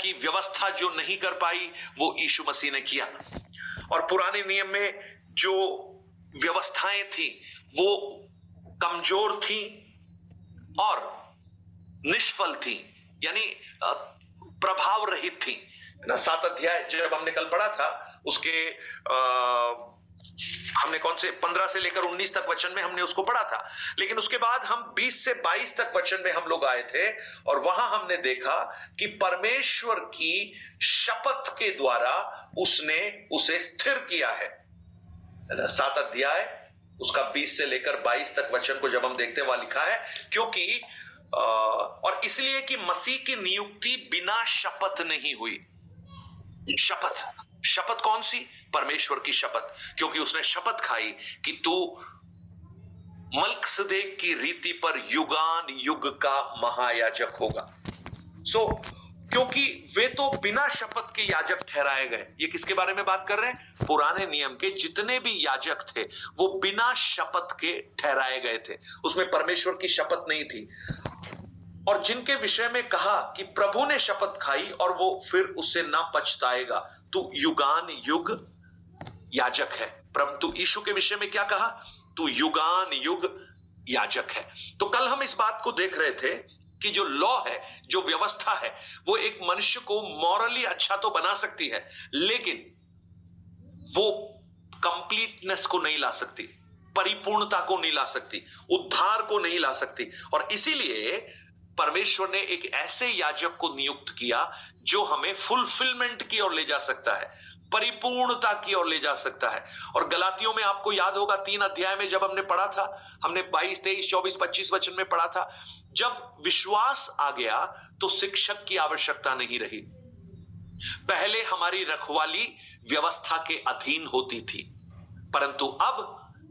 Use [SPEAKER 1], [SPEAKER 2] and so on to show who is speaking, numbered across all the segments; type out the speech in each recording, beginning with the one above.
[SPEAKER 1] की व्यवस्था जो नहीं कर पाई वो यीशु मसीह ने किया। और पुराने नियम में जो व्यवस्थाएं थी वो कमजोर थी और निष्फल थी, यानी प्रभाव रहित थी ना। 7 अध्याय जब हमने कल पढ़ा था उसके हमने कौन से 15 से लेकर 19 तक वचन में हमने उसको पढ़ा था, लेकिन उसके बाद हम 20 से 22 तक वचन में हम लोग आए थे और वहां हमने देखा कि परमेश्वर की शपथ के द्वारा उसने उसे स्थिर किया है। 7 अध्याय उसका 20 से लेकर 22 तक वचन को जब हम देखते हैं वहां लिखा है, क्योंकि और इसलिए कि मसीह की नियुक्ति बिना शपथ नहीं हुई। शपथ कौन सी? परमेश्वर की शपथ, क्योंकि उसने शपथ खाई कि तू मल्कसदेक की रीति पर युगान युग का महायाजक होगा। क्योंकि वे तो बिना शपथ के याजक ठहराए गए। ये किसके बारे में बात कर रहे हैं? पुराने नियम के जितने भी याजक थे वो बिना शपथ के ठहराए गए थे, उसमें परमेश्वर की शपथ नहीं थी। और जिनके विषय में कहा कि प्रभु ने शपथ खाई और वो फिर उससे ना पछताएगा, तू युगान युग याजक है। प्रभु यीशु के विषय में क्या कहा? तू युगान युग याजक है। तो कल हम इस बात को देख रहे थे कि जो लॉ है, जो व्यवस्था है, वो एक मनुष्य को मॉरली अच्छा तो बना सकती है, लेकिन वो कंप्लीटनेस को नहीं ला सकती, परिपूर्णता को नहीं ला सकती, उद्धार को नहीं ला सकती। और इसीलिए परमेश्वर ने एक ऐसे याजक को नियुक्त किया जो हमें फुलफिलमेंट की ओर ले जा सकता है, परिपूर्णता की ओर ले जा सकता है। और गलातियों में आपको याद होगा 3 अध्याय में जब हमने पढ़ा था, हमने 22, 23, 24, 25 वचन में पढ़ा था, जब विश्वास आ गया तो शिक्षक की आवश्यकता नहीं रही। पहले हमारी रखवाली व्यवस्था के अधीन होती थी, परंतु अब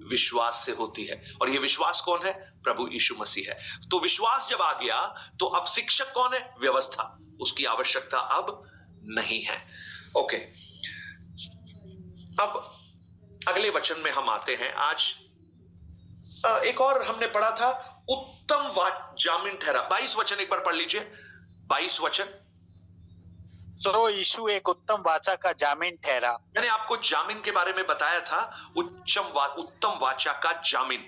[SPEAKER 1] विश्वास से होती है। और ये विश्वास कौन है? प्रभु यीशु मसीह है। तो विश्वास जब आ गया तो अब शिक्षक कौन है? व्यवस्था। उसकी आवश्यकता अब नहीं है। ओके, अब अगले वचन में हम आते हैं। आज एक और हमने पढ़ा था, उत्तम जामीन ठहरा। 22 वचन एक बार पढ़ लीजिए। 22 वचन।
[SPEAKER 2] तो यीशु एक उत्तम वाचा का जामीन ठहरा।
[SPEAKER 1] मैंने आपको जामीन के बारे में बताया था, उत्तम वाचा का जामीन,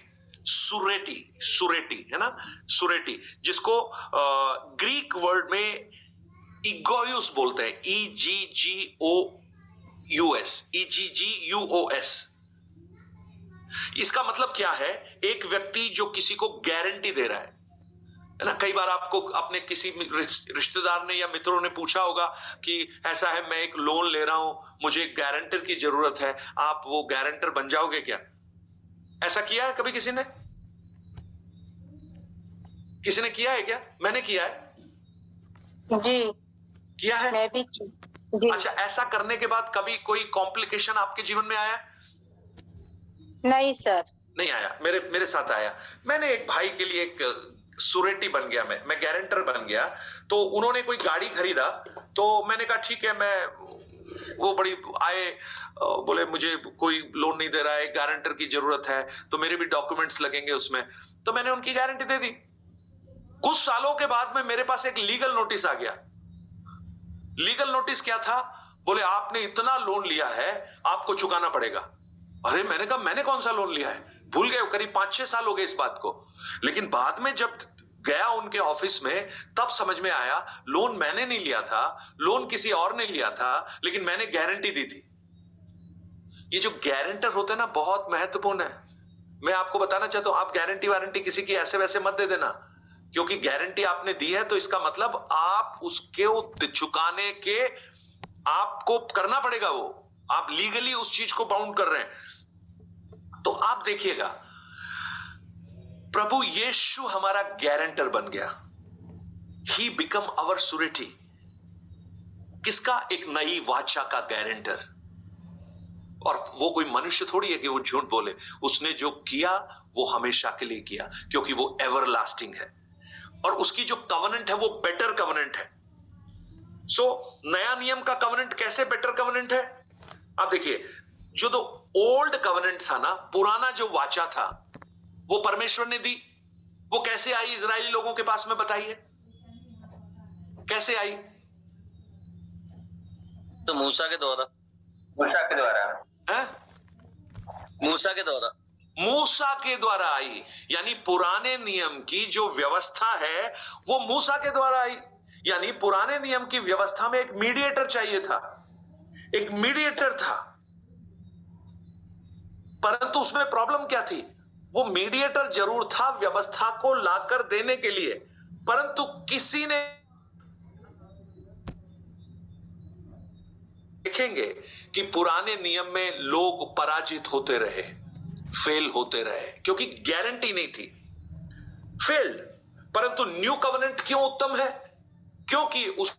[SPEAKER 1] सुरेटी है ना, सुरेटी, जिसको ग्रीक वर्ड में इगोयुस बोलते हैं, EGGOUS। इसका मतलब क्या है? एक व्यक्ति जो किसी को गारंटी दे रहा है ना। कई बार आपको अपने किसी रिश्तेदार ने या मित्रों ने पूछा होगा कि ऐसा है, मैं एक लोन ले रहा हूं, मुझे एक गारंटर की जरूरत है, आप वो गारंटर बन जाओगे क्या? ऐसा किया है कभी किसी ने? किसी ने किया है क्या? मैंने किया है
[SPEAKER 3] जी,
[SPEAKER 1] किया है।
[SPEAKER 3] मैं भी जी।
[SPEAKER 1] अच्छा, ऐसा करने के बाद कभी कोई कॉम्प्लिकेशन आपके जीवन में आया?
[SPEAKER 3] नहीं सर,
[SPEAKER 1] नहीं आया। मेरे साथ आया। मैंने एक भाई के लिए एक सुरेटी बन गया, मैं गारंटर बन गया। तो उन्होंने कोई गाड़ी खरीदा, तो मैंने कहा ठीक है, वो बड़ी आए, बोले मुझे कोई लोन नहीं दे रहा है, गारंटर की जरूरत है, तो मेरे भी डॉक्यूमेंट्स लगेंगे उसमें। तो मैंने उनकी गारंटी दे दी। कुछ सालों के बाद में मेरे पास एक लीगल नोटिस आ गया। लीगल नोटिस क्या था? बोले आपने इतना लोन लिया है, आपको चुकाना पड़ेगा। अरे मैंने कहा मैंने कौन सा लोन लिया है? भूल गए, करीब 5-6 साल हो गए इस बात को। लेकिन बाद में जब गया उनके ऑफिस में, तब समझ में आया लोन मैंने नहीं लिया था, लोन किसी और ने लिया था, लेकिन मैंने गारंटी दी थी। ये जो गारंटर होते हैं ना, बहुत महत्वपूर्ण है। मैं आपको बताना चाहता हूं, आप गारंटी वारंटी किसी की ऐसे वैसे मत दे देना, क्योंकि गारंटी आपने दी है तो इसका मतलब आप उसके चुकाने के आपको करना पड़ेगा। वो आप लीगली उस चीज को बाउंड कर रहे हैं। तो आप देखिएगा, प्रभु यीशु हमारा गारंटर बन गया। He become our surety. किसका? एक नई वाचा का गारंटर। और वो कोई मनुष्य थोड़ी है कि वो झूठ बोले। उसने जो किया वो हमेशा के लिए किया, क्योंकि वो एवरलास्टिंग है। और उसकी जो कवनेंट है वो बेटर कवनेंट है। नया नियम का कवनेंट कैसे बेटर कवनेंट है? आप देखिए, जो तो ओल्ड कवनेंट था ना, पुराना जो वाचा था, वो परमेश्वर ने दी। वो कैसे आई इजरायली लोगों के पास में? बताइए कैसे आई?
[SPEAKER 4] तो मूसा के द्वारा
[SPEAKER 1] हैं?
[SPEAKER 4] मूसा के द्वारा
[SPEAKER 1] मूसा के द्वारा आई, यानी पुराने नियम की जो व्यवस्था है वो मूसा के द्वारा आई। यानी पुराने नियम की व्यवस्था में एक मीडिएटर चाहिए था, एक मीडिएटर था, परंतु उसमें प्रॉब्लम क्या थी? वो मीडिएटर जरूर था व्यवस्था को लाकर देने के लिए, परंतु किसी ने, देखेंगे कि पुराने नियम में लोग पराजित होते रहे, फेल होते रहे, क्योंकि गारंटी नहीं थी, फेल्ड। परंतु न्यू कवेनेंट क्यों उत्तम है? क्योंकि उस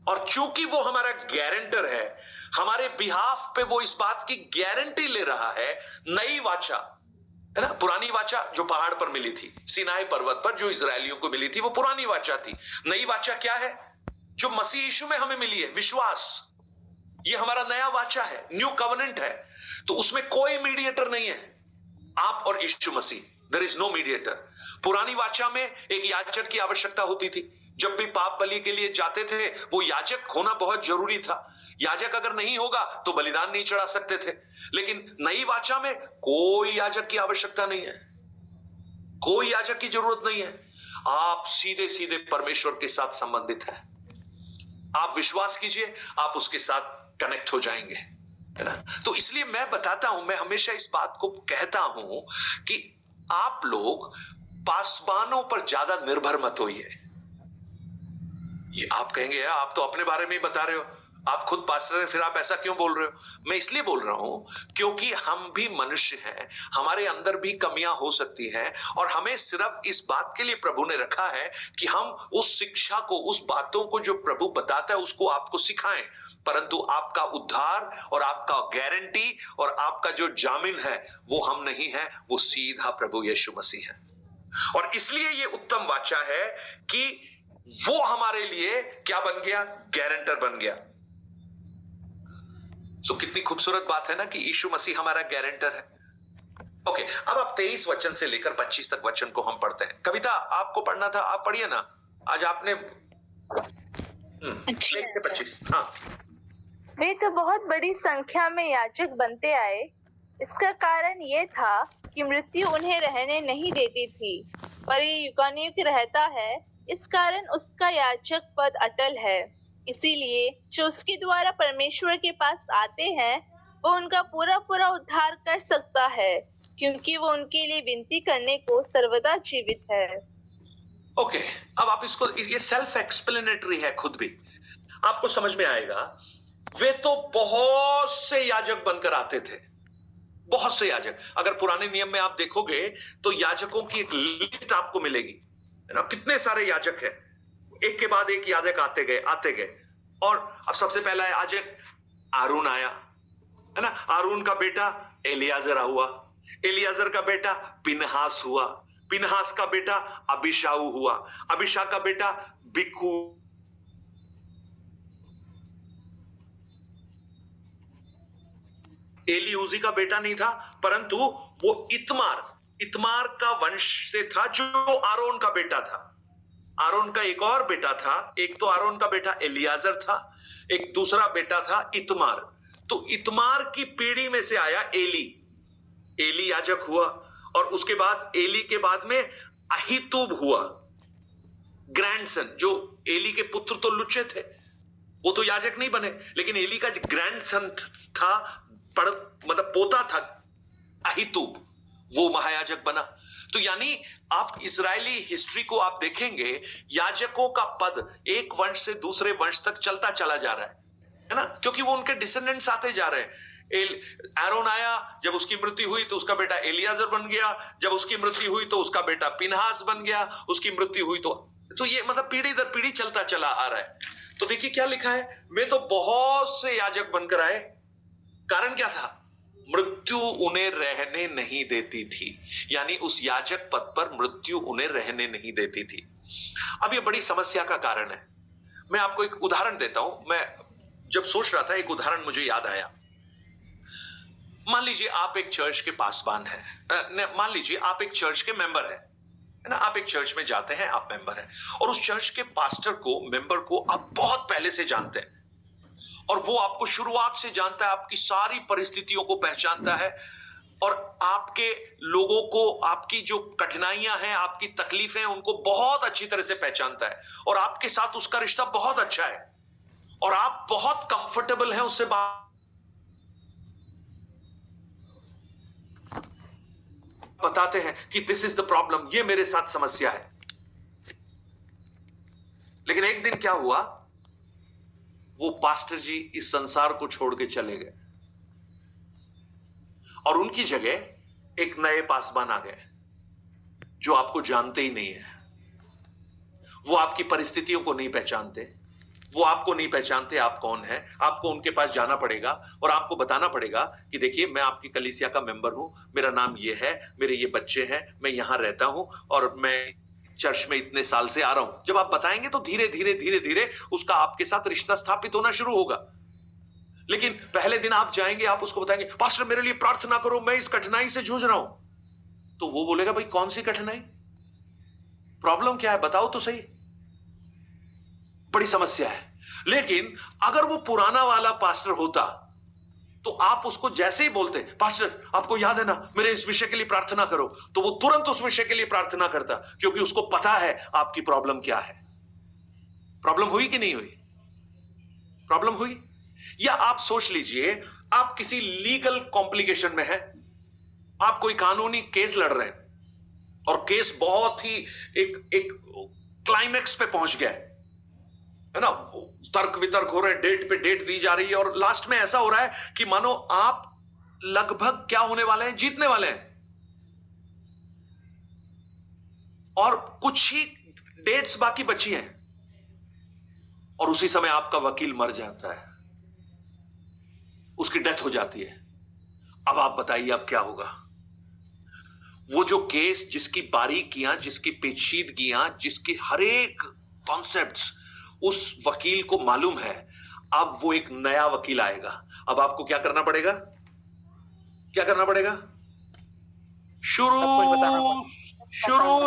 [SPEAKER 1] और चूंकि वो हमारा गारंटर है, हमारे बिहाफ पे वो इस बात की गारंटी ले रहा है, नई वाचा है ना, पुरानी वाचा जो पहाड़ पर मिली थी, सिनाई पर्वत पर जो इजरायलियों को मिली थी, वो पुरानी वाचा थी। नई वाचा क्या है? जो मसीह यीशु में हमें मिली है, विश्वास। ये हमारा नया वाचा है, न्यू कवेनेंट है। तो उसमें कोई मीडिएटर नहीं है, आप और यीशु मसीह, देयर इज नो मीडिएटर। पुरानी वाचा में एक याजक की आवश्यकता होती थी। जब भी पाप बलि के लिए जाते थे, वो याजक होना बहुत जरूरी था। याजक अगर नहीं होगा तो बलिदान नहीं चढ़ा सकते थे। लेकिन नई वाचा में कोई याजक की आवश्यकता नहीं है, कोई याजक की जरूरत नहीं है। आप सीधे सीधे परमेश्वर के साथ संबंधित हैं। आप विश्वास कीजिए, आप उसके साथ कनेक्ट हो जाएंगे, है ना। तो इसलिए मैं बताता हूं, मैं हमेशा इस बात को कहता हूं कि आप लोग पासवानों पर ज्यादा निर्भर मत होइए। ये आप कहेंगे आप तो अपने बारे में ही बता रहे हो, आप खुद पास्टर हैं, फिर आप ऐसा क्यों बोल रहे हो? मैं इसलिए बोल रहा हूं क्योंकि हम भी मनुष्य हैं, हमारे अंदर भी कमियां हो सकती हैं, और हमें सिर्फ इस बात के लिए प्रभु ने रखा है कि हम उस शिक्षा को, उस बातों को जो प्रभु बताता है उसको आपको सिखाएं। परंतु आपका उद्धार और आपका गारंटी और आपका जो जामिन है वो हम नहीं है, वो सीधा प्रभु यीशु मसीह है। और इसलिए ये उत्तम वाचा है कि वो हमारे लिए क्या बन गया? गारंटर बन गया। तो कितनी खूबसूरत बात है ना कि यीशु मसीह हमारा गारंटर है। ओके, अब आप 23 वचन से लेकर 25 तक वचन को हम पढ़ते हैं। कविता, आपको पढ़ना था, आप पढ़िए ना। आज आपने 23 से 25। हाँ।
[SPEAKER 5] वे तो बहुत बड़ी संख्या में याजक बनते आए। इसका कारण ये था कि मृत्यु उन्हें रहने नहीं देती थी, पर ये युगानुयुग रहता है। इस कारण उसका याजक पद अटल है। इसीलिए जो उसके द्वारा परमेश्वर के पास आते हैं, वो उनका पूरा पूरा उद्धार कर सकता है, क्योंकि वो उनके लिए विनती करने को सर्वदा जीवित है।
[SPEAKER 1] ओके, अब आप इसको, ये सेल्फ एक्सप्लेनेटरी है, खुद भी आपको समझ में आएगा। वे तो बहुत से याजक बनकर आते थे, बहुत से याजक। अगर पुराने नियम में आप देखोगे तो याजकों की एक लिस्ट आपको मिलेगी, है ना। कितने सारे याजक हैं, एक के बाद एक याजक आते गए। और अब सबसे पहला याजक आरून आया, है ना। आरून का बेटा एलियाजर हुआ, एलियाजर का बेटा पिनहास हुआ, पिनहास का बेटा अबिशाऊ हुआ, अबिशा का बेटा बिक्कू, एलियूजी का बेटा नहीं था, परंतु वो इतमार का वंश से था, जो आरोन का बेटा था। आरोन का एक और बेटा था, एक तो आरोन का बेटा एलियाजर था, एक दूसरा बेटा था इतमार। तो इतमार की पीढ़ी में से आया एली याजक हुआ, और उसके बाद एली के बाद में अहीतूब हुआ, ग्रैंडसन। जो एली के पुत्र तो लुच्चे थे, वो तो याजक नहीं बने, लेकिन एली का ग्रैंडसन था, मतलब पोता था अहीतूब, वो महायाजक बना। तो यानी आप इजरायली हिस्ट्री को आप देखेंगे, याजकों का पद एक वंश से दूसरे वंश तक चलता चला जा रहा है ना, क्योंकि वो उनके डिसेंडेंट्स आते जा रहे हैं। आरोन आया, जब उसकी मृत्यु हुई तो उसका बेटा एलियाजर बन गया, जब उसकी मृत्यु हुई तो उसका बेटा पिनहास बन गया, उसकी मृत्यु हुई तो ये मतलब पीढ़ी दर पीढ़ी चलता चला आ रहा है। तो देखिए क्या लिखा है, वे तो बहुत से याजक बनकर आए। कारण क्या था? मृत्यु उन्हें रहने नहीं देती थी, यानी उस याजक पद पर मृत्यु उन्हें रहने नहीं देती थी। अब ये बड़ी समस्या का कारण है। मैं आपको एक उदाहरण देता हूं। मैं जब सोच रहा था, एक उदाहरण मुझे याद आया। मान लीजिए आप एक चर्च के पासवान हैं, मान लीजिए आप एक चर्च के मेंबर हैं, है ना। आप एक चर्च में जाते हैं, आप मेंबर हैं, और उस चर्च के पास्टर को, मेंबर को आप बहुत पहले से जानते हैं, और वो आपको शुरुआत से जानता है, आपकी सारी परिस्थितियों को पहचानता है, और आपके लोगों को, आपकी जो कठिनाइयां हैं, आपकी तकलीफें हैं, उनको बहुत अच्छी तरह से पहचानता है, और आपके साथ उसका रिश्ता बहुत अच्छा है, और आप बहुत कंफर्टेबल हैं उससे बताते हैं कि दिस इज द प्रॉब्लम, ये मेरे साथ समस्या है। लेकिन एक दिन क्या हुआ, वो पास्टर जी इस संसार को छोड़ के चले गए, और उनकी जगह एक नए पासवान आ गए जो आपको जानते ही नहीं है। वो आपकी परिस्थितियों को नहीं पहचानते, वो आपको नहीं पहचानते आप कौन है। आपको उनके पास जाना पड़ेगा और आपको बताना पड़ेगा कि देखिए, मैं आपकी कलीसिया का मेंबर हूं, मेरा नाम ये है, मेरे ये बच्चे हैं, मैं यहां रहता हूं, और मैं चर्च में इतने साल से आ रहा हूं। जब आप बताएंगे तो धीरे धीरे धीरे धीरे उसका आपके साथ रिश्ता स्थापित होना शुरू होगा। लेकिन पहले दिन आप जाएंगे, आप उसको बताएंगे, पास्टर मेरे लिए प्रार्थना करो, मैं इस कठिनाई से जूझ रहा हूं, तो वो बोलेगा, भाई कौन सी कठिनाई, प्रॉब्लम क्या है, बताओ तो सही, बड़ी समस्या है। लेकिन अगर वो पुराना वाला पास्टर होता तो आप उसको जैसे ही बोलते, पास्टर आपको याद है ना, मेरे इस विषय के लिए प्रार्थना करो, तो वो तुरंत उस विषय के लिए प्रार्थना करता, क्योंकि उसको पता है आपकी प्रॉब्लम क्या है। प्रॉब्लम हुई कि नहीं हुई? प्रॉब्लम हुई। या आप सोच लीजिए, आप किसी लीगल कॉम्प्लिकेशन में हैं, आप कोई कानूनी केस लड़ रहे हैं, और केस बहुत ही एक क्लाइमैक्स पे पहुंच गया है ना, तर्क वितर्क हो रहे हैं, डेट पे डेट दी जा रही है, और लास्ट में ऐसा हो रहा है कि मानो आप लगभग क्या होने वाले हैं, जीतने वाले हैं, और कुछ ही डेट्स बाकी बची हैं, और उसी समय आपका वकील मर जाता है, उसकी डेथ हो जाती है। अब आप बताइए, अब क्या होगा? वो जो केस, जिसकी बारीकियां, जिसकी पेचीदगियां, जिसकी हर एक कॉन्सेप्ट्स उस वकील को मालूम है, अब वो एक नया वकील आएगा। अब आपको क्या करना पड़ेगा? क्या करना पड़ेगा? शुरू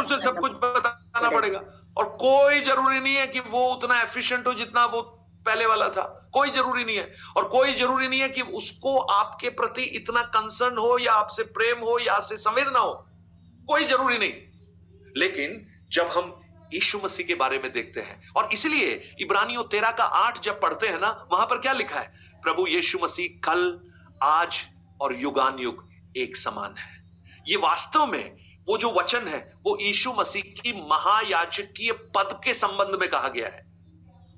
[SPEAKER 1] से सब कुछ बताना पड़ेगा, और कोई जरूरी नहीं है कि वो उतना एफिशिएंट हो जितना वो पहले वाला था, कोई जरूरी नहीं है, और कोई जरूरी नहीं है कि उसको आपके प्रति इतना कंसर्न हो, या आपसे प्रेम हो, या आपसे संवेदना हो, कोई जरूरी नहीं। लेकिन जब हम यीशु मसीह के बारे में देखते हैं, और इसलिए इब्रानियों 13:8 जब पढ़ते हैं ना, वहां पर क्या लिखा है? प्रभु यीशु मसीह कल, आज और युगान युग एक समान है। ये वास्तव में वो जो वचन है, वो यीशु मसीह की महायाजकीय पद के संबंध में कहा गया है।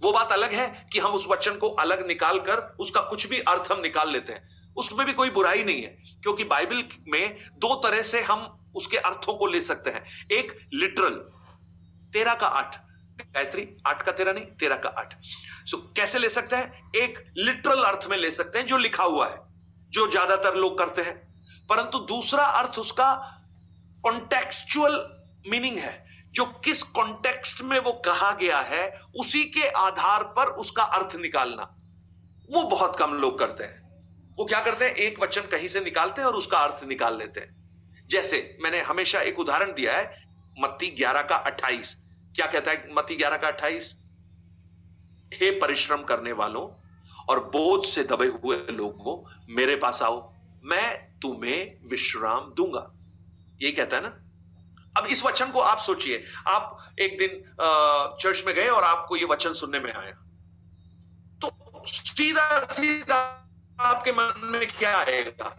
[SPEAKER 1] वो बात अलग है कि हम उस वचन को अलग निकाल कर उसका कुछ भी अर्थ हम निकाल लेते हैं, उसमें भी कोई बुराई नहीं है, क्योंकि बाइबल में दो तरह से हम उसके अर्थों को ले सकते हैं। एक लिटरल, 13:8, गायत्री 8:13 नहीं, 13:8। सो कैसे ले सकते हैं? एक लिटरल अर्थ में ले सकते हैं, जो लिखा हुआ है, जो ज्यादातर लोग करते हैं, परंतु दूसरा अर्थ उसका कॉन्टेक्सचुअल मीनिंग है, जो किस कॉन्टेक्स्ट में वो कहा गया है उसी के आधार पर उसका अर्थ निकालना, वो बहुत कम लोग करते हैं। वो क्या करते हैं, एक वचन कहीं से निकालते हैं और उसका अर्थ निकाल लेते हैं। जैसे मैंने हमेशा एक उदाहरण दिया है, मत्ती 11:28। क्या कहता है मत्ती 11:28? हे परिश्रम करने वालों और बोझ से दबे हुए लोगों, मेरे पास आओ, मैं तुम्हें विश्राम दूंगा। यही कहता है ना। अब इस वचन को आप सोचिए, आप एक दिन चर्च में गए और आपको ये वचन सुनने में आया, तो सीधा सीधा आपके मन में क्या आएगा?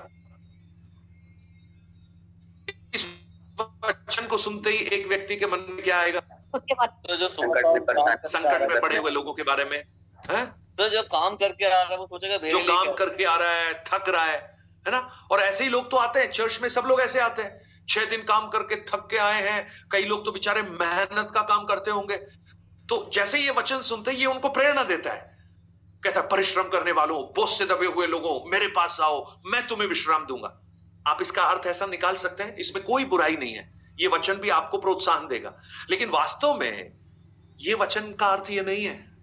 [SPEAKER 1] इस वचन को सुनते ही एक व्यक्ति के मन में क्या आएगा?
[SPEAKER 4] तो जो
[SPEAKER 1] संकट में पड़े हुए लोगों के बारे में है?
[SPEAKER 4] तो जो काम करके आ रहा है वो सोचेगा
[SPEAKER 1] जो काम करके आ रहा है, थक रहा है ना। और ऐसे ही लोग तो आते हैं चर्च में, सब लोग ऐसे आते हैं, 6 दिन काम करके थक के आए हैं। कई लोग तो बेचारे मेहनत का काम करते होंगे। तो जैसे ये वचन सुनते हैं, ये उनको प्रेरणा देता है, कहता है परिश्रम करने वालों, बोझ से दबे हुए लोगों, मेरे पास आओ, मैं तुम्हें विश्राम दूंगा। आप इसका अर्थ ऐसा निकाल सकते हैं, इसमें कोई बुराई नहीं है। ये वचन भी आपको प्रोत्साहन देगा, लेकिन वास्तव में ये वचन का अर्थ ये नहीं है।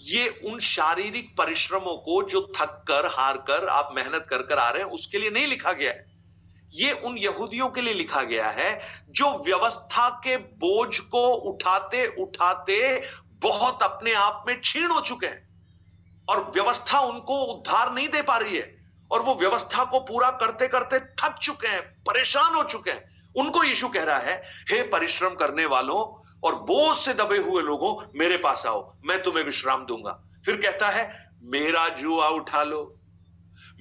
[SPEAKER 1] ये उन शारीरिक परिश्रमों को जो थक कर, हार कर आप मेहनत कर कर आ रहे हैं, उसके लिए नहीं लिखा गया है। ये उन यहूदियों के लिए लिखा गया है जो व्यवस्था के बोझ को उठाते उठाते बहुत अपने आप में क्षीण हो चुके हैं और व्यवस्था उनको उद्धार नहीं दे पा रही है और वो व्यवस्था को पूरा करते करते थक चुके हैं, परेशान हो चुके हैं। उनको यीशु कह रहा है, हे परिश्रम करने वालों और बोझ से दबे हुए लोगों, मेरे पास आओ, मैं तुम्हें विश्राम दूंगा। फिर कहता है, मेरा जुआ उठा लो,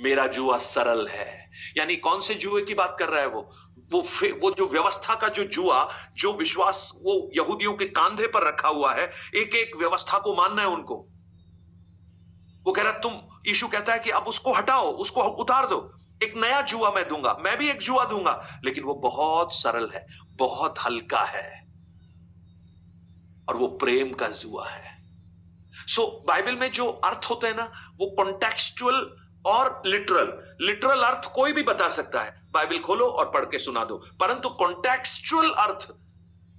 [SPEAKER 1] मेरा जुआ सरल है। यानी कौन से जुए की बात कर रहा है वो जो व्यवस्था का जो जुआ, जो विश्वास वो यहूदियों के कांधे पर रखा हुआ है, एक एक व्यवस्था को मानना है उनको। वो कह रहा तुम, यीशु कहता है कि अब उसको हटाओ, उसको उतार दो, एक नया जुआ मैं दूंगा, मैं भी एक जुआ दूंगा, लेकिन वो बहुत सरल है, बहुत हल्का है और वो प्रेम का जुआ है। बाइबल में जो अर्थ होते हैं ना, वो कॉन्टेक्सचुअल और लिटरल अर्थ कोई भी बता सकता है, बाइबल खोलो और पढ़ के सुना दो, परंतु कॉन्टेक्सचुअल अर्थ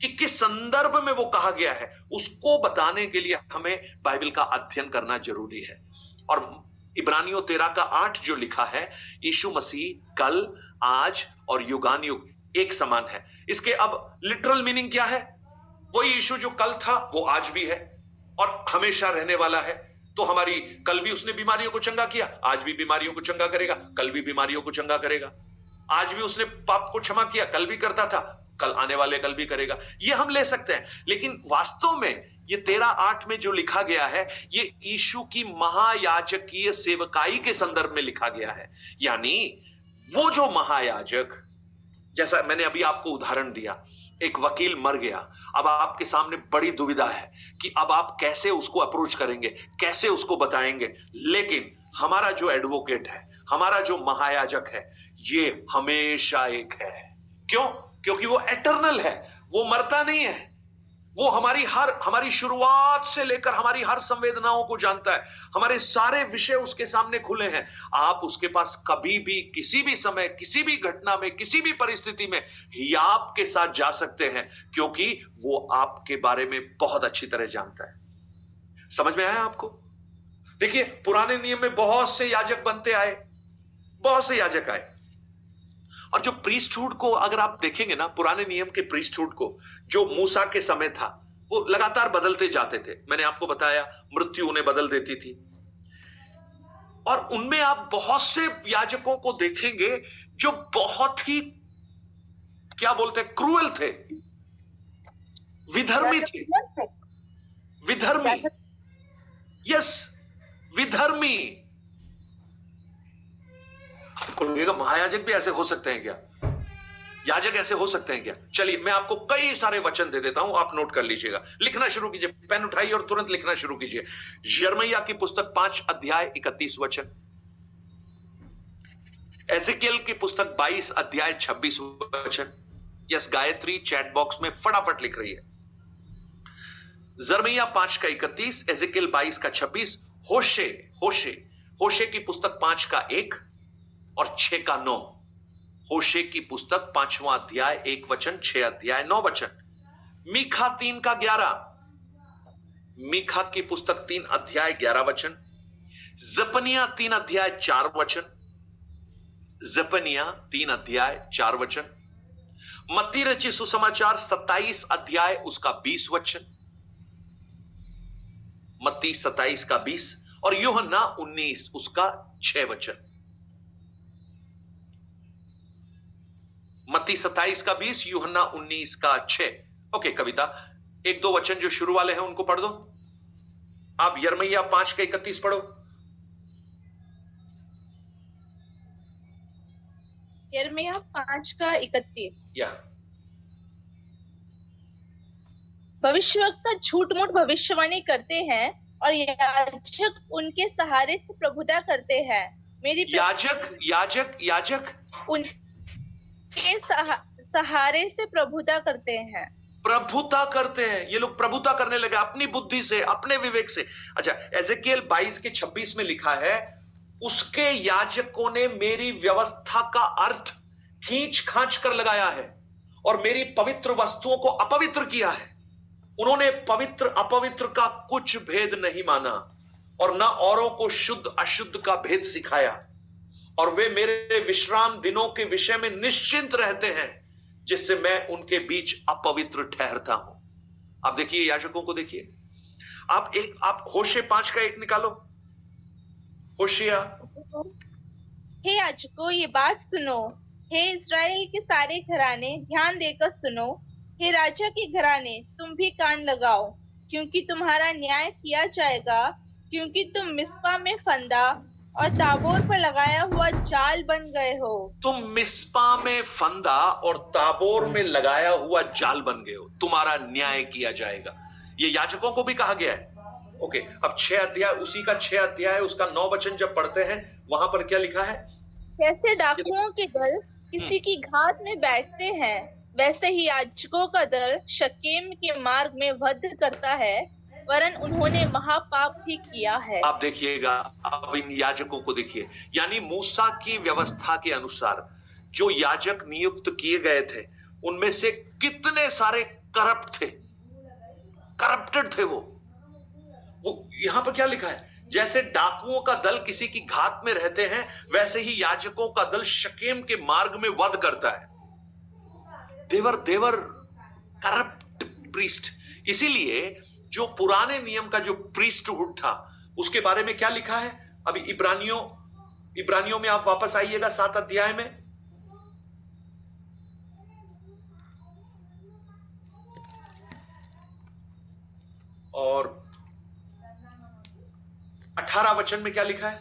[SPEAKER 1] कि किस संदर्भ में वो कहा गया है, उसको बताने के लिए हमें बाइबल का अध्ययन करना जरूरी है। और इब्रानियों 13 का 8 जो लिखा है, यीशु मसीह कल, आज और युगानुयुग एक समान है। इसके अब लिटरल मीनिंग क्या है? वही यीशु जो कल था वो आज भी है और हमेशा रहने वाला है। तो हमारी, कल भी उसने बीमारियों को चंगा किया, आज भी बीमारियों को चंगा करेगा, कल भी बीमारियों को चंगा करेगा। आज भी उसने पाप को क्षमा किया, कल भी करता था, कल आने वाले कल भी करेगा। ये हम ले सकते हैं, लेकिन वास्तव में ये 13:8 में जो लिखा गया है, ये यीशु की महायाजकीय सेवकाई के संदर्भ में लिखा गया है। यानी वो जो महायाजक, जैसा मैंने अभी आपको उदाहरण दिया, एक वकील मर गया, अब आपके सामने बड़ी दुविधा है कि अब आप कैसे उसको अप्रोच करेंगे, कैसे उसको बताएंगे। लेकिन हमारा जो एडवोकेट है, हमारा जो महायाजक है, ये हमेशा एक है। क्यों? क्योंकि वो एटर्नल है, वो मरता नहीं है। वो हमारी शुरुआत से लेकर हमारी हर संवेदनाओं को जानता है, हमारे सारे विषय उसके सामने खुले हैं। आप उसके पास कभी भी, किसी भी समय, किसी भी घटना में, किसी भी परिस्थिति में हियाब के साथ जा सकते हैं, क्योंकि वो आपके बारे में बहुत अच्छी तरह जानता है। समझ में आया आपको? देखिए, पुराने नियम में बहुत से याजक बनते आए, बहुत से याजक आए, और जो प्रीस्टहुड को अगर आप देखेंगे ना, पुराने नियम के प्रीस्टहुड को, जो मूसा के समय था, वो लगातार बदलते जाते थे। मैंने आपको बताया, मृत्यु उन्हें बदल देती थी। और उनमें आप बहुत से याजकों को देखेंगे जो बहुत ही, क्या बोलते हैं, क्रूअल थे, विधर्मी थे, विधर्मी, यस, विधर्मी। आपको लगेगा महायाजक भी ऐसे हो सकते हैं क्या, याजक ऐसे हो सकते हैं क्या? चलिए, मैं आपको कई सारे वचन दे देता हूं, आप नोट कर लीजिएगा, लिखना शुरू कीजिए, पेन उठाइए और तुरंत लिखना शुरू कीजिए। यिर्मयाह की पुस्तक 5 अध्याय 31 वचन, एजेकियल की पुस्तक 22 अध्याय 26 वचन। यस, गायत्री चैट बॉक्स में फटाफट लिख रही है। यिर्मयाह 5 का 31, एजेकियल 22 का 26, होशे की पुस्तक 5 का 1 और 6 का 9। होशे की पुस्तक 5वां अध्याय 1 वचन, 6 अध्याय 9 वचन। मीखा 3 का 11, मीखा की पुस्तक 3 अध्याय 11 वचन। जपनिया 3 अध्याय 4 वचन, जपनिया 3 अध्याय 4 वचन। मत्ती रची सुसमाचार 27 अध्याय उसका 20 वचन, मत्ती 27 का 20, और यूहन्ना 19 उसका 6 वचन। मत्ती 27 का 20, यूहन्ना 19 का 6। ओके कविता, 1-2 वचन जो शुरू वाले हैं उनको पढ़ दो। आप यिर्मयाह 5 का 31 पढ़ो।
[SPEAKER 5] यिर्मयाह 5 का 31।
[SPEAKER 1] या
[SPEAKER 5] भविष्यवक्ता झूठ मूठ भविष्यवाणी करते हैं और याजक उनके सहारे से प्रभुता करते हैं। मेरी
[SPEAKER 1] याजक
[SPEAKER 5] उनके सहारे से प्रभुता करते हैं।
[SPEAKER 1] प्रभुता करते हैं, ये लोग प्रभुता करने लगे अपनी बुद्धि से, अपने विवेक से। अच्छा, एजेकियल 22 के 26 में लिखा है, उसके याजकों ने मेरी व्यवस्था का अर्थ खींच खांच कर लगाया है और मेरी पवित्र वस्तुओं को अपवित्र किया है। उन्होंने पवित्र अपवित्र का कुछ भेद नहीं माना और ना औरों को शुद्ध अशुद्ध का भेद सिखाया। और वे मेरे विश्राम दिनों के विषय में निश्चिंत रहते हैं, जिससे मैं उनके बीच अपवित्र ठहरता हूं। आप देखिए याजकों को देखिए, आप होशे 5 का 1 निकालो। होशिया,
[SPEAKER 5] हे याजकों ये बात सुनो, हे इस्राएल के सारे घराने ध्यान देकर सुनो, हे राजा के घराने तुम भी कान लगाओ, क्योंकि तुम्हारा न्याय किया जाएगा, क्योंकि तुम मिस्पा में फंदा और ताबोर पर लगाया हुआ जाल बन गए हो।
[SPEAKER 1] तुम मिस्पा में फंदा और ताबोर में लगाया हुआ जाल बन गए हो, तुम्हारा न्याय किया जाएगा। ये याजकों को भी कहा गया है। ओके, अब 6 अध्याय, उसी का 6 अध्याय उसका 9 वचन जब पढ़ते हैं, वहां पर क्या लिखा है?
[SPEAKER 5] जैसे डाकुओं के दल किसी की घात में बैठते हैं, वैसे ही याजकों का दल शकेम के मार्ग में वध करता है, वरन उन्होंने महापाप भी किया है।
[SPEAKER 1] आप देखिएगा, अब इन याजकों को देखिए, यानी मूसा की व्यवस्था के अनुसार जो याजक नियुक्त किए गए थे, उनमें से कितने सारे करप्ट थे, करप्टेड थे। वो यहां पर क्या लिखा है? जैसे डाकुओं का दल किसी की घात में रहते हैं, वैसे ही याजकों का दल शकेम के मार्ग में वध करता है। देवर करप्ट प्रीस्ट। इसीलिए जो पुराने नियम का जो प्रीस्टहुड था, उसके बारे में क्या लिखा है? अभी इब्रानियों में आप वापस आइएगा 7 अध्याय में, और 18 वचन में क्या लिखा है?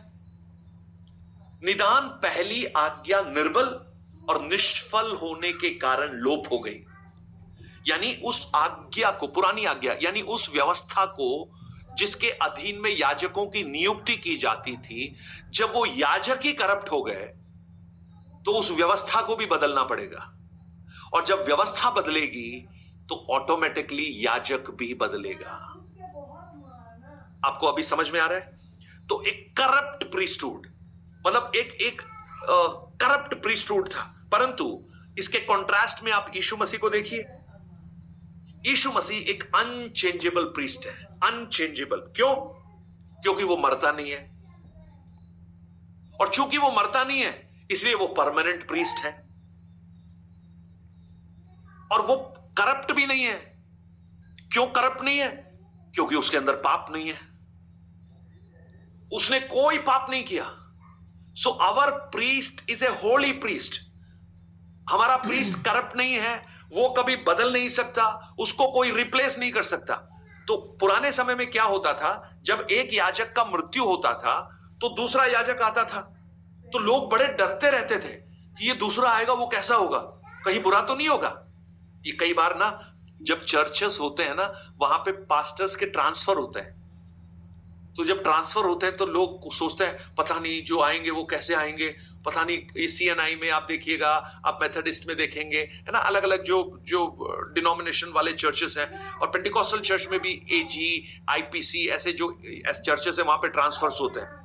[SPEAKER 1] निदान पहली आज्ञा निर्बल और निष्फल होने के कारण लोप हो गई। यानी उस आज्ञा को, पुरानी आज्ञा यानी उस व्यवस्था को जिसके अधीन में याजकों की नियुक्ति की जाती थी, जब वो याजक ही करप्ट हो गए तो उस व्यवस्था को भी बदलना पड़ेगा। और जब व्यवस्था बदलेगी तो ऑटोमेटिकली याजक भी बदलेगा। आपको अभी समझ में आ रहा है? तो एक करप्ट प्रीस्टहुड, मतलब एक करप्ट प्रीस्टहुड था। परंतु इसके कॉन्ट्रास्ट में आप यीशु मसीह को देखिए। यीशु मसीह एक अनचेंजेबल प्रीस्ट है। अनचेंजेबल क्यों? क्योंकि वो मरता नहीं है, और चूंकि वो मरता नहीं है इसलिए वो परमानेंट प्रीस्ट है, और वो करप्ट भी नहीं है। क्यों करप्ट नहीं है? क्योंकि उसके अंदर पाप नहीं है, उसने कोई पाप नहीं किया। So our priest is a holy priest. हमारा प्रीस्ट करप्ट नहीं है, वो कभी बदल नहीं सकता, उसको कोई रिप्लेस नहीं कर सकता। तो पुराने समय में क्या होता था, जब एक याजक का मृत्यु होता था तो दूसरा याजक आता था, तो लोग बड़े डरते रहते थे कि ये दूसरा आएगा वो कैसा होगा, कहीं बुरा तो नहीं होगा। ये कई बार ना जब चर्चेस होते हैं ना, वहां पे पास्टर्स के ट्रांसफर होते हैं, तो जब ट्रांसफर होते हैं तो लोग सोचते हैं पता नहीं जो आएंगे वो कैसे आएंगे, पता नहीं। CNI में आप देखिएगा, आप मेथोडिस्ट में देखेंगे, है ना, अलग अलग जो डिनोमिनेशन वाले चर्चेस हैं, और पेंटिकॉस्टल चर्च में भी AG, IPC ऐसे जो चर्चेस हैं, वहां पे ट्रांसफर्स होते हैं।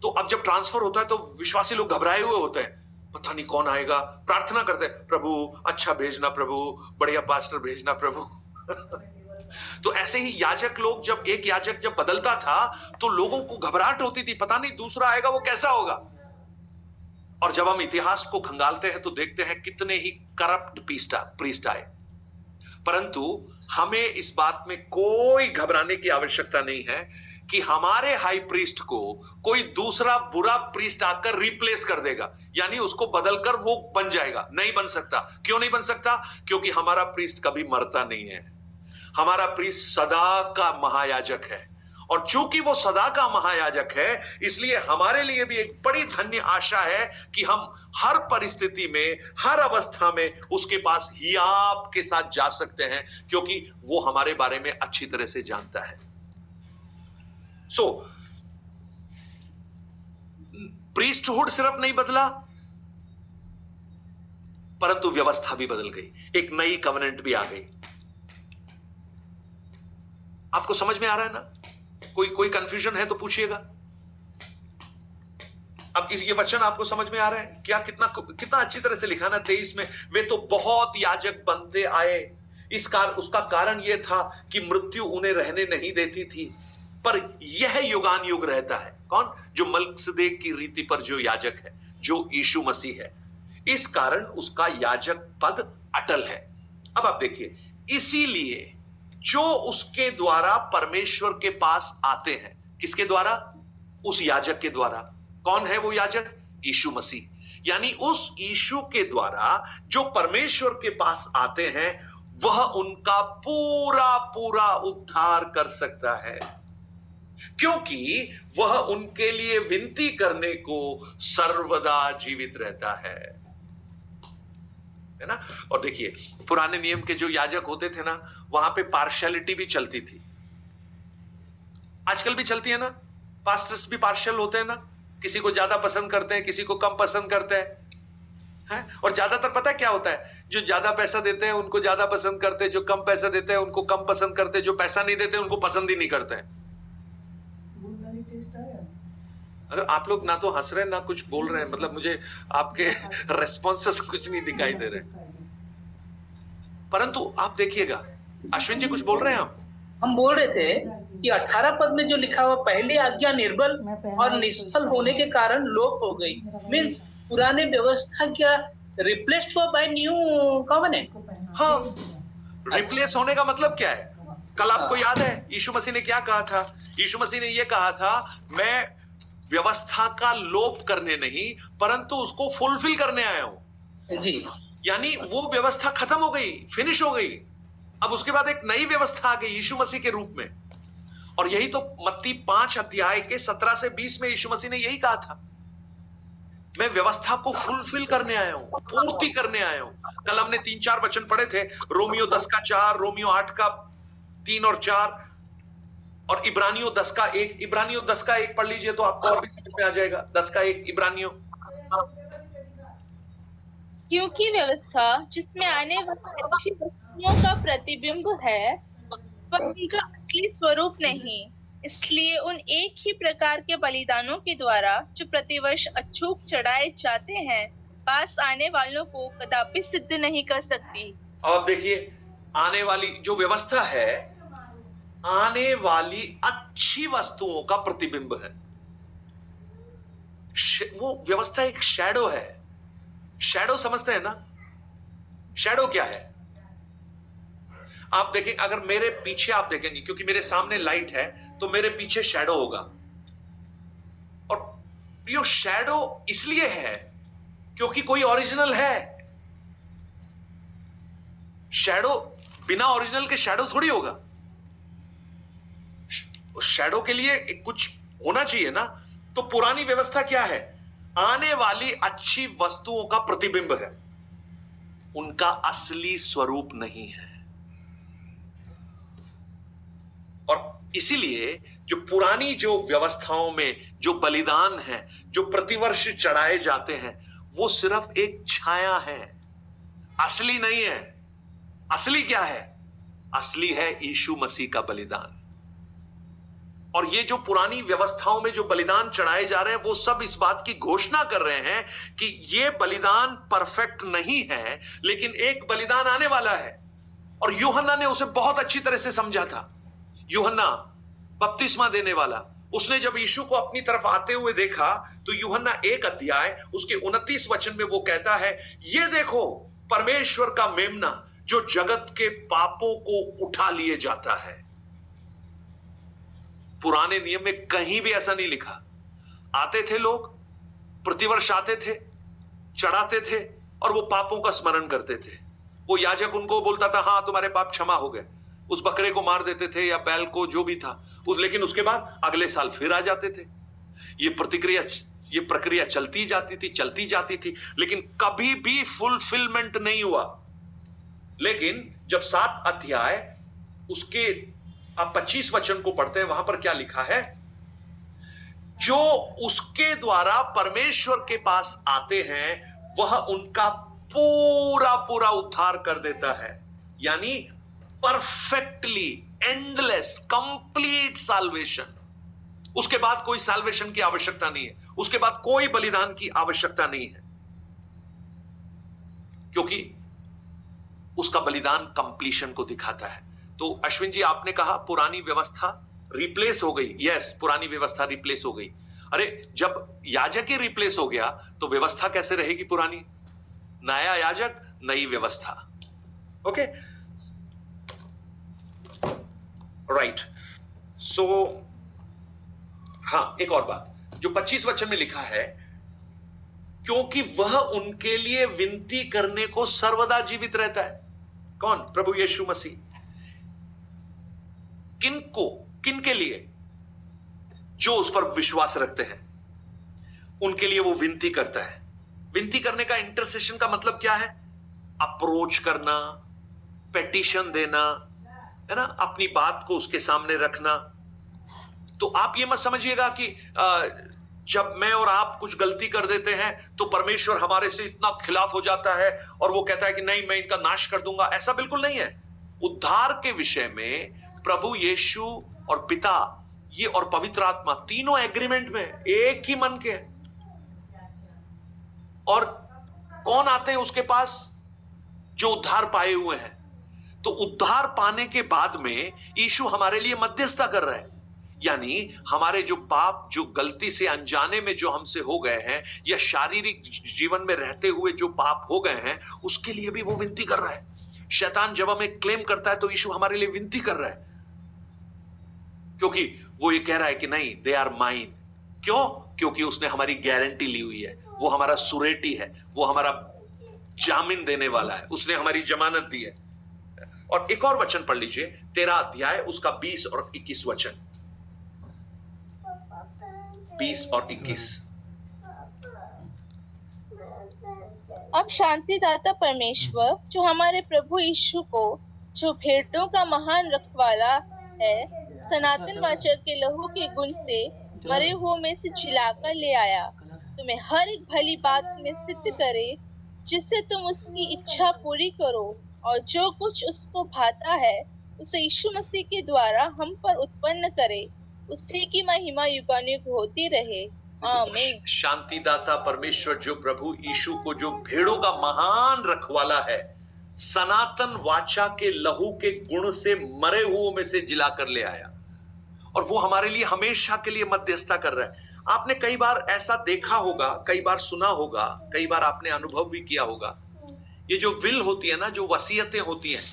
[SPEAKER 1] तो अब जब ट्रांसफर होता है तो विश्वासी लोग घबराए हुए होते हैं, पता नहीं कौन आएगा, प्रार्थना करते हैं, प्रभु अच्छा भेजना, प्रभु बढ़िया पास्टर भेजना प्रभु। तो ऐसे ही याजक लोग, जब एक याजक जब बदलता था तो लोगों को घबराहट होती थी, पता नहीं दूसरा आएगा वो कैसा होगा। और जब हम इतिहास को खंगालते हैं तो देखते हैं कितने ही करप्ट प्रीस्ट आए। परंतु हमें इस बात में कोई घबराने की आवश्यकता नहीं है कि हमारे हाई प्रीस्ट को कोई दूसरा बुरा प्रीस्ट आकर रिप्लेस कर देगा, यानी उसको बदलकर वो बन जाएगा। नहीं बन सकता। क्यों नहीं बन सकता? क्योंकि हमारा प्रीस्ट कभी मरता नहीं है। हमारा प्रीस्ट सदा का महायाजक है, और चूंकि वो सदा का महायाजक है, इसलिए हमारे लिए भी एक बड़ी धन्य आशा है कि हम हर परिस्थिति में, हर अवस्था में उसके पास हियाब के साथ जा सकते हैं, क्योंकि वो हमारे बारे में अच्छी तरह से जानता है। सो प्रीस्टहुड सिर्फ नहीं बदला, परंतु व्यवस्था भी बदल गई, एक नई कवेनेंट भी आ गई। आपको समझ में आ रहा है ना? कोई कंफ्यूजन है तो पूछिएगा। अब ये वचन आपको समझ में आ रहा है क्या? कितना अच्छी तरह से लिखा ना 23 में, वे तो बहुत याजक बनते आए, उसका कारण यह था कि मृत्यु उन्हें रहने नहीं देती थी, पर यह युगान युग रहता है। कौन? जो मल्किसदेक की रीति पर जो याजक है, जो यीशु मसीह है। इस कारण उसका याजक पद अटल है। अब आप देखिए, इसीलिए जो उसके द्वारा परमेश्वर के पास आते हैं, किसके द्वारा? उस याजक के द्वारा। कौन है वो याजक? यीशु मसीह। यानी उस यीशु के द्वारा जो परमेश्वर के पास आते हैं, वह उनका पूरा पूरा उद्धार कर सकता है, क्योंकि वह उनके लिए विनती करने को सर्वदा जीवित रहता है ना। और देखिए, पुराने नियम के जो याजक होते थे ना, वहां पे पार्शियलिटी भी चलती थी। आजकल भी चलती है ना, पास्टर्स भी पार्शियल होते हैं ना, किसी को ज्यादा पसंद करते हैं, किसी को कम पसंद करते हैं। और ज्यादातर पता है क्या होता है? जो ज्यादा पैसा देते हैं उनको ज्यादा पसंद करते हैं, जो कम पैसा देते हैं उनको कम पसंद करते हैं, जो पैसा नहीं देते उनको पसंद ही नहीं करते हैं। अरे आप लोग ना तो हंस रहे हैं ना कुछ बोल रहे हैं, मतलब मुझे आपके रेस्पॉन्सेस कुछ नहीं दिखाई दे रहे। परंतु आप देखिएगा, अश्विन जी कुछ बोल रहे हैं आप?
[SPEAKER 6] हम बोल रहे थे कि 18 पद में जो लिखा हुआ, पहली आज्ञा निर्बल और निष्फल होने के कारण लोप हो गई। मीन्स पुराने व्यवस्था क्या रिप्लेस्ड हुआ बाय न्यू कॉवेनेंट।
[SPEAKER 1] हाँ, रिप्लेस होने का मतलब क्या है? कल आपको याद है यीशु मसीह ने क्या कहा था? यीशु मसीह ने यह कहा था, मैं व्यवस्था का लोप करने नहीं परंतु उसको फुलफिल करने आया हूं
[SPEAKER 6] जी।
[SPEAKER 1] यानी वो व्यवस्था खत्म हो गई, फिनिश हो गई। अब उसके बाद एक नई व्यवस्था आ गई यीशु मसीह के रूप में। और यही तो मत्ती 5 अध्याय के 17 से 20 में यीशु मसीह ने यही कहा था, मैं व्यवस्था को फुलफिल करने आया हूं, पूर्ति करने आया हूं। कल हमने 3-4 वचन पढ़े थे, रोमियो 10 का 4, रोमियो 8 का 3 और 4 और इब्रानियों 10 का 1। इब्रानियों 10 का 1 पढ़ लीजिए तो आपको और भी समझ में आ जाएगा। 10 का 1 इब्रानियों।
[SPEAKER 5] क्योंकि व्यवस्था जिसमें आने वाली अच्छी वस्तुओं का प्रतिबिंब है, पर उनका असली स्वरूप नहीं, इसलिए उन एक ही प्रकार के बलिदानों के द्वारा जो प्रतिवर्ष अछूत चढ़ाए जाते हैं, पास आने वालों को कदापि सिद्ध नहीं कर सकती।
[SPEAKER 1] और देखिए, आने वाली जो व्यवस्था है, आने वाली अच्छी वस्तुओं का प्रतिबिंब है। वो व्यवस्था एक शैडो है। शैडो समझते हैं ना? शैडो क्या है? आप देखें, अगर मेरे पीछे आप देखेंगे, क्योंकि मेरे सामने लाइट है तो मेरे पीछे शैडो होगा। और ये शैडो इसलिए है क्योंकि कोई ओरिजिनल है। शैडो बिना ओरिजिनल के शैडो थोड़ी होगा। शैडो के लिए कुछ होना चाहिए ना। तो पुरानी व्यवस्था क्या है? आने वाली अच्छी वस्तुओं का प्रतिबिंब है, उनका असली स्वरूप नहीं है। और इसीलिए जो पुरानी जो व्यवस्थाओं में जो बलिदान है, जो प्रतिवर्ष चढ़ाए जाते हैं, वो सिर्फ एक छाया है, असली नहीं है। असली क्या है? असली है यीशु मसीह का बलिदान। और ये जो पुरानी व्यवस्थाओं में जो बलिदान चढ़ाए जा रहे हैं, वो सब इस बात की घोषणा कर रहे हैं कि ये बलिदान परफेक्ट नहीं है, लेकिन एक बलिदान आने वाला है। और यूहन्ना ने उसे बहुत अच्छी तरह से समझा था। यूहन्ना बपतिस्मा देने वाला, उसने जब यीशु को अपनी तरफ आते हुए देखा तो यूहन्ना 1 अध्याय उसके 29 वचन में वो कहता है, ये देखो परमेश्वर का मेमना जो जगत के पापों को उठा लिए जाता है। पुराने नियम में कहीं भी ऐसा नहीं लिखा। आते थे लोग, प्रतिवर्ष आते थे, चढ़ाते थे और वो पापों का स्मरण करते थे। वो याजक उनको बोलता था, हाँ तुम्हारे पाप क्षमा हो गए। उस बकरे को मार देते थे या बैल को, जो भी था, लेकिन उसके बाद अगले साल फिर आ जाते थे। ये प्रक्रिया चलती जाती थी, लेकिन कभी भी फुलफिलमेंट नहीं हुआ। लेकिन जब 7 अध्याय उसके आप 25 वचन को पढ़ते हैं, वहां पर क्या लिखा है? जो उसके द्वारा परमेश्वर के पास आते हैं, वह उनका पूरा पूरा उद्धार कर देता है। यानी परफेक्टली एंडलेस कंप्लीट साल्वेशन। उसके बाद कोई साल्वेशन की आवश्यकता नहीं है, उसके बाद कोई बलिदान की आवश्यकता नहीं है, क्योंकि उसका बलिदान कंप्लीशन को दिखाता है। तो अश्विन जी, आपने कहा पुरानी व्यवस्था रिप्लेस हो गई। यस, पुरानी व्यवस्था रिप्लेस हो गई। अरे जब याजक ही रिप्लेस हो गया तो व्यवस्था कैसे रहेगी पुरानी? नया याजक, नई व्यवस्था। Okay, right. सो हाँ, एक और बात जो 25 वचन में लिखा है, क्योंकि वह उनके लिए विनती करने को सर्वदा जीवित रहता है। कौन? प्रभु यीशु मसीह। किनको? किन के लिए? जो उस पर विश्वास रखते हैं, उनके लिए वो विनती करता है। विनती करने का, इंटरसेशन का मतलब क्या है? अप्रोच करना, पेटिशन देना, है ना, अपनी बात को उसके सामने रखना। तो आप ये मत समझिएगा कि जब मैं और आप कुछ गलती कर देते हैं तो परमेश्वर हमारे से इतना खिलाफ हो जाता है और वो कहता है कि नहीं, मैं इनका नाश कर दूंगा। ऐसा बिल्कुल नहीं है। उद्धार के विषय में प्रभु यीशु और पिता ये और पवित्र आत्मा तीनों एग्रीमेंट में, एक ही मन के हैं। और कौन आते हैं उसके पास? जो उद्धार पाए हुए हैं। तो उद्धार पाने के बाद में यीशु हमारे लिए मध्यस्थता कर रहा है, यानी हमारे जो पाप, जो गलती से अनजाने में जो हमसे हो गए हैं, या शारीरिक जीवन में रहते हुए जो पाप हो गए हैं, उसके लिए भी वो विनती कर रहा है। शैतान जब हमें क्लेम करता है तो यीशु हमारे लिए विनती कर रहा है, क्योंकि वो ये कह रहा है कि नहीं, दे आर माइन। क्यों? क्योंकि उसने हमारी गारंटी ली हुई है। वो हमारा सुरेटी है, वो हमारा जामीन देने वाला है, उसने हमारी जमानत दी है। और एक और वचन पढ़ लीजिए, 13 अध्याय उसका 20 और 21 वचन। 20 और 21।
[SPEAKER 5] अब शांतिदाता परमेश्वर जो हमारे प्रभु यीशु को, जो भेड़ों का महान रखवाला है, सनातन वाचा के लहू के गुण से मरे हुओं में से जिलाकर ले आया, तुम्हें हर एक भली बात में सिद्ध करे, जिससे तुम उसकी इच्छा पूरी करो, और जो कुछ उसको भाता है उसे यीशु मसीह के द्वारा हम पर उत्पन्न करे। उसी की महिमा युगानुयुग होती रहे। आमीन।
[SPEAKER 1] शांतिदाता परमेश्वर जो प्रभु यीशु को, जो भेड़ों का महान रखवाला है, सनातन वाचा के लहू के गुण से मरे हुओं में से जिलाकर ले आया, और वो हमारे लिए हमेशा के लिए मध्यस्थता कर रहा है। आपने कई बार ऐसा देखा होगा, कई बार सुना होगा, कई बार आपने अनुभव भी किया होगा। ये जो विल होती है ना, जो वसीयतें होती हैं,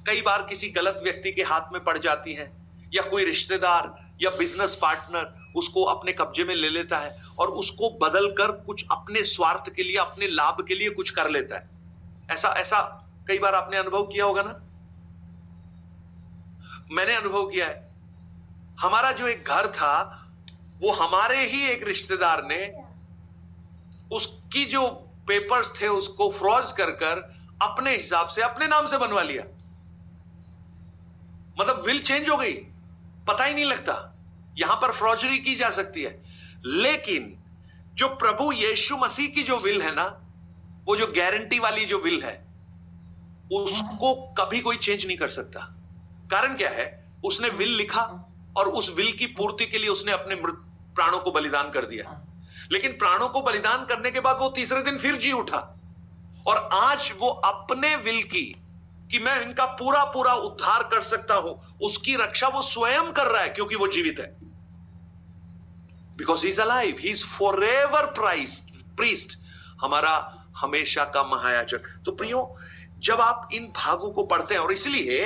[SPEAKER 1] कई बार किसी गलत व्यक्ति के हाथ में पड़ जाती हैं, या कोई रिश्तेदार या बिजनेस पार्टनर उसको अपने कब्जे में ले लेता है और उसको बदलकर कुछ अपने स्वार्थ के लिए, अपने लाभ के लिए कुछ कर लेता है। ऐसा कई बार आपने अनुभव किया होगा ना। मैंने अनुभव किया है। हमारा जो एक घर था, वो हमारे ही एक रिश्तेदार ने उसकी जो पेपर्स थे उसको फ्रॉज कर अपने हिसाब से, अपने नाम से बनवा लिया। मतलब विल चेंज हो गई, पता ही नहीं लगता। यहां पर फ्रॉजरी की जा सकती है, लेकिन जो प्रभु यीशु मसीह की जो विल है ना, वो जो गारंटी वाली जो विल है, उसको कभी कोई चेंज नहीं कर सकता। कारण क्या है? उसने विल लिखा और उस विल की पूर्ति के लिए उसने अपने प्राणों को बलिदान कर दिया। लेकिन प्राणों को बलिदान करने के बाद वो तीसरे दिन फिर जी उठा, और आज वो अपने विल की, कि मैं इनका पूरा पूरा उद्धार कर सकता हूं, उसकी रक्षा वो स्वयं कर रहा है, क्योंकि वो जीवित है। Because he is alive, he is forever priest, हमारा हमेशा का महायाजक। तो प्रियो, जब आप इन भागों को पढ़ते हैं, और इसलिए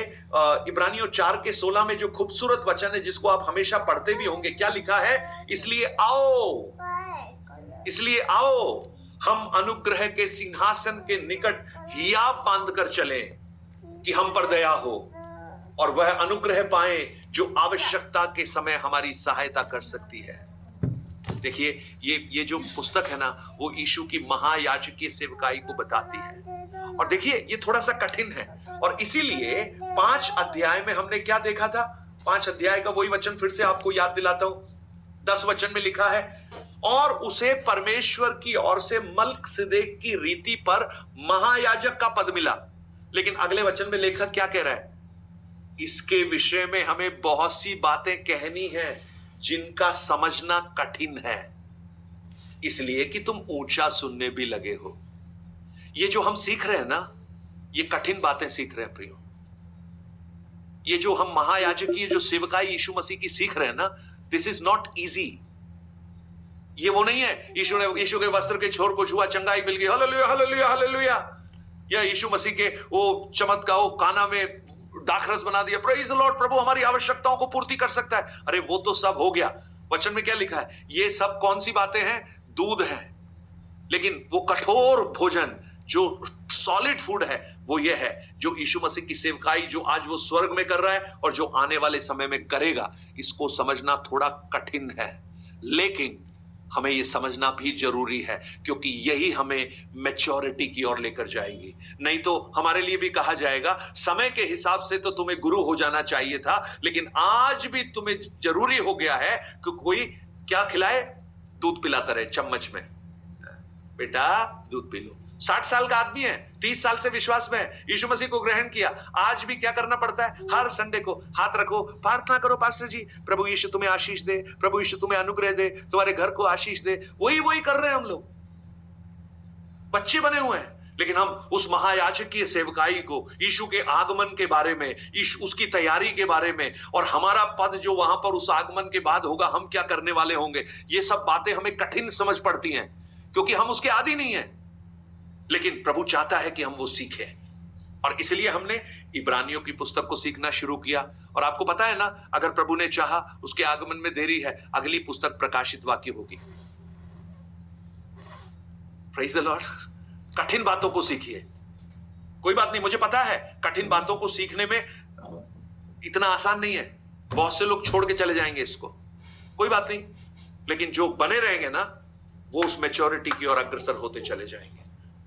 [SPEAKER 1] इब्रानियों 4 के 16 में जो खूबसूरत वचन है जिसको आप हमेशा पढ़ते भी होंगे, क्या लिखा है? इसलिए आओ हम अनुग्रह के सिंहासन के निकट हियाव बांध कर चले, कि हम पर दया हो और वह अनुग्रह पाए जो आवश्यकता के समय हमारी सहायता कर सकती है। देखिए, ये जो पुस्तक है ना, वो यीशु की महायाजकीय सेवकाई को बताती है। और देखिए, ये थोड़ा सा कठिन है, और इसीलिए 5 अध्याय में हमने क्या देखा था? 5 अध्याय का वही वचन फिर से आपको याद दिलाता हूं। 10 वचन में लिखा है, और उसे परमेश्वर की ओर से मल्कसिदेक की रीति पर महायाजक का पद मिला। लेकिन अगले वचन में लेखक क्या कह रहा है? इसके विषय में हमें बहुत सी बातें कहनी है जिनका समझना कठिन है, इसलिए कि तुम ऊंचा सुनने भी लगे हो। ये जो हम सीख रहे हैं ना, ये कठिन बातें सीख रहे हैं प्रियो। ये जो हम महायाजकीय जो सेवकाई यीशु मसीह की सीख रहे हैं ना, दिस इज नॉट इजी। ये वो नहीं है यीशु के वस्त्र के छोर को छुआ, चंगाई मिल गई, हालेलुया हालेलुया हालेलुया, या यीशु मसीह के वो चमत्कार वो काना में दाखरस बना दिया, प्रेज द लॉर्ड, प्रभु हमारी आवश्यकताओं को पूर्ति कर सकता है। अरे वो तो सब हो गया। वचन में क्या लिखा है? ये सब कौन सी बातें हैं? दूध है। लेकिन वो कठोर भोजन जो सॉलिड फूड है वो ये है जो यीशु मसीह की सेवकाई जो आज वो स्वर्ग में कर रहा है और जो आने वाले समय में करेगा। इसको समझना थोड़ा कठिन है, लेकिन हमें ये समझना भी जरूरी है, क्योंकि यही हमें मैच्योरिटी की ओर लेकर जाएगी। नहीं तो हमारे लिए भी कहा जाएगा समय के हिसाब से तो तुम्हें गुरु हो जाना चाहिए था, लेकिन आज भी तुम्हें जरूरी हो गया है कि कोई क्या खिलाए? दूध पिलाता रहे चम्मच में, बेटा दूध पी लो। 60 साल का आदमी है, 30 साल से विश्वास में है, यीशु मसीह को ग्रहण किया, आज भी क्या करना पड़ता है? हर संडे को हाथ रखो, प्रार्थना करो, पास्टर जी प्रभु यीशु तुम्हें आशीष दे, प्रभु यीशु तुम्हें अनुग्रह दे, तुम्हारे घर को आशीष दे। वही कर रहे हैं हम लोग, बच्चे बने हुए हैं। लेकिन हम उस महायाजकीय सेवकाई को, यीशु के आगमन के बारे में, उसकी तैयारी के बारे में, और हमारा पद जो वहां पर उस आगमन के बाद होगा, हम क्या करने वाले होंगे, ये सब बातें हमें कठिन समझ पड़ती हैं क्योंकि हम उसके आदी नहीं है। लेकिन प्रभु चाहता है कि हम वो सीखें, और इसलिए हमने इब्रानियों की पुस्तक को सीखना शुरू किया। और आपको पता है ना, अगर प्रभु ने चाहा, उसके आगमन में देरी है, अगली पुस्तक प्रकाशित वाक्य होगी। Praise the Lord. कठिन बातों को सीखिए। कोई बात नहीं, मुझे पता है कठिन बातों को सीखने में इतना आसान नहीं है, बहुत से लोग छोड़ के चले जाएंगे इसको, कोई बात नहीं, लेकिन जो बने रहेंगे ना, वो उस मैच्योरिटी की ओर अग्रसर होते चले जाएंगे,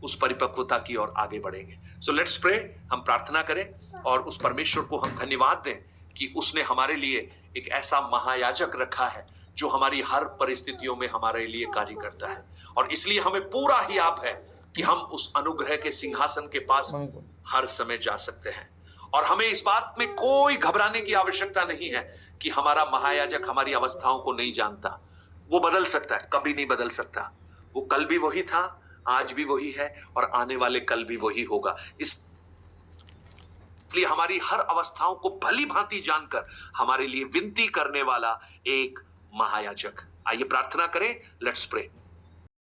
[SPEAKER 1] उस परिपक्वता की ओर आगे बढ़ेंगे। So let's pray. हम प्रार्थना करें और उस परमेश्वर को हम धन्यवाद दें कि उसने हमारे लिए एक ऐसा महायाजक रखा है जो हमारी हर परिस्थितियों में हमारे लिए कार्य करता है, और इसलिए हमें पूरा ही आप है कि हम उस अनुग्रह के सिंहासन के पास हर समय जा सकते हैं। और हमें इस बात में कोई घबराने की आवश्यकता नहीं है कि हमारा महायाजक हमारी अवस्थाओं को नहीं जानता। वो बदल सकता है, कभी नहीं बदल सकता। वो कल भी वही था, आज भी वही है, और आने वाले कल भी वही होगा। इसलिए हमारी हर अवस्थाओं को भली भांति जानकर हमारे लिए विनती करने वाला एक महायाजक। आइए प्रार्थना करें। Let's pray.